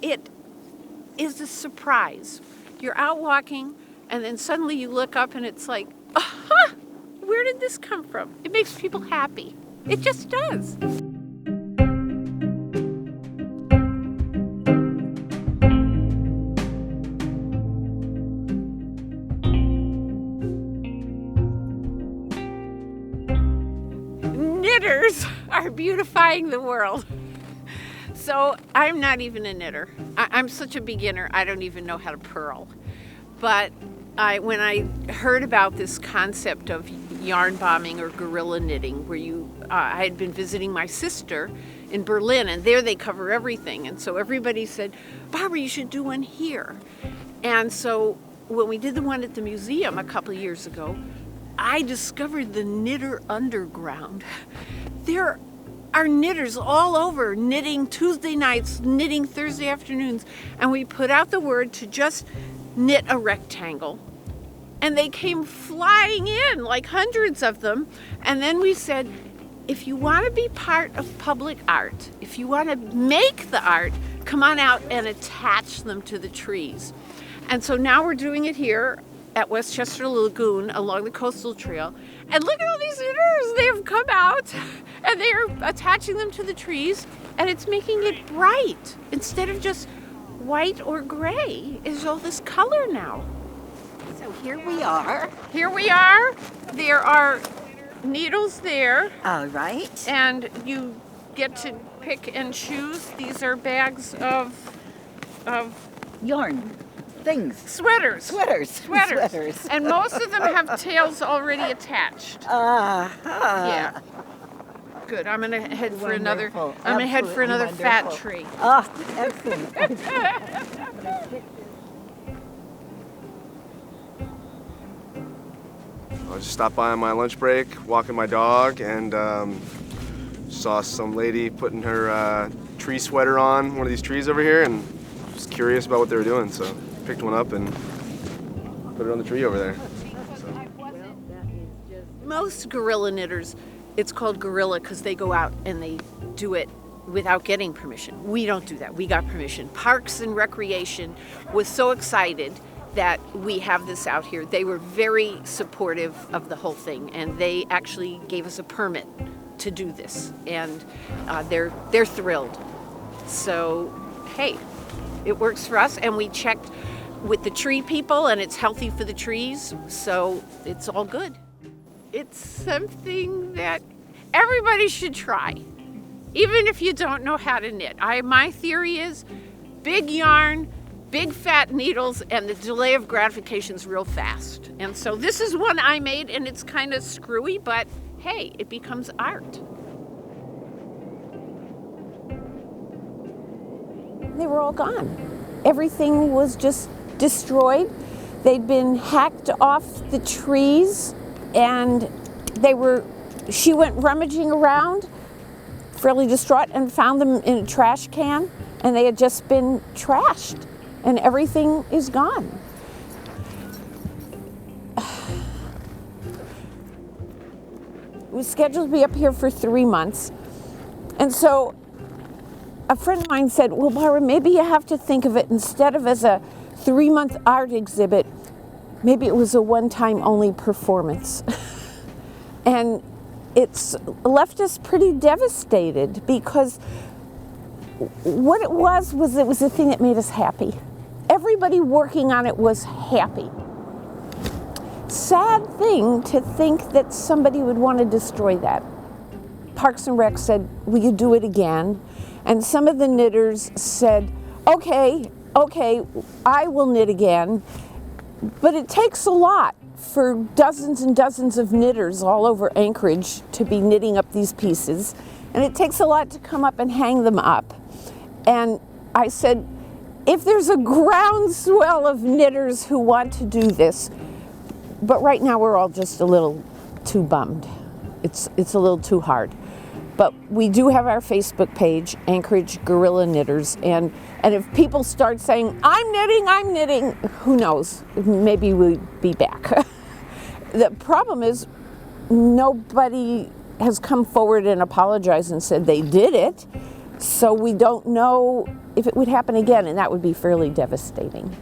It is a surprise. You're out walking and then suddenly you look up and it's like, aha, where did this come from? It makes people happy. It just does. Knitters are beautifying the world. So I'm not even a knitter. I'm such a beginner, I don't even know how to purl. But when I heard about this concept of yarn bombing or guerrilla knitting, where I had been visiting my sister in Berlin, and there they cover everything. And so everybody said, Barbara, you should do one here. And so when we did the one at the museum a couple of years ago, I discovered the knitter underground. There are knitters all over, knitting Tuesday nights, knitting Thursday afternoons, and we put out the word to just knit a rectangle. And they came flying in, like hundreds of them. And then we said, if you want to be part of public art, if you want to make the art, come on out and attach them to the trees. And so now we're doing it here at Westchester Lagoon along the coastal trail. And look at all these knitters, they have come out and they are attaching them to the trees, and it's making it bright. Instead of just white or gray, there's all this color now. So here we are. Here we are. There are needles there. All right. And you get to pick and choose. These are bags of Yarn. Things. Sweaters. And most of them have tails already attached. Yeah. Good. I'm gonna head for another. I'm gonna head for another fat tree. Oh, excellent. I just stopped by on my lunch break, walking my dog, and saw some lady putting her tree sweater on one of these trees over here, and was curious about what they were doing, so picked one up and put it on the tree over there. Most guerrilla knitters, it's called guerrilla because they go out and they do it without getting permission. We don't do that. We got permission. Parks and Recreation was so excited that we have this out here. They were very supportive of the whole thing, and they actually gave us a permit to do this, and they're thrilled. So, hey, it works for us, and we checked with the tree people, and it's healthy for the trees, so it's all good. It's something that everybody should try, even if you don't know how to knit. My theory is big yarn, big fat needles, and the delay of gratification is real fast. And so this is one I made, and it's kind of screwy, but hey, it becomes art. They were all gone. Everything was just destroyed. They'd been hacked off the trees, and she went rummaging around, fairly distraught, and found them in a trash can, and they had just been trashed, and everything is gone. It was scheduled to be up here for 3 months, and so a friend of mine said, well, Barbara, maybe you have to think of it instead of as a 3-month art exhibit, maybe it was a one-time only performance. And it's left us pretty devastated because what it was the thing that made us happy. Everybody working on it was happy. Sad thing to think that somebody would want to destroy that. Parks and Rec said, will you do it again? And some of the knitters said, okay, I will knit again. But it takes a lot for dozens and dozens of knitters all over Anchorage to be knitting up these pieces. And it takes a lot to come up and hang them up. And I said, if there's a groundswell of knitters who want to do this, but right now we're all just a little too bummed. It's a little too hard. But we do have our Facebook page, Anchorage Guerrilla Knitters, and if people start saying, I'm knitting, who knows, maybe we'll be back. The problem is nobody has come forward and apologized and said they did it. So we don't know if it would happen again, and that would be fairly devastating.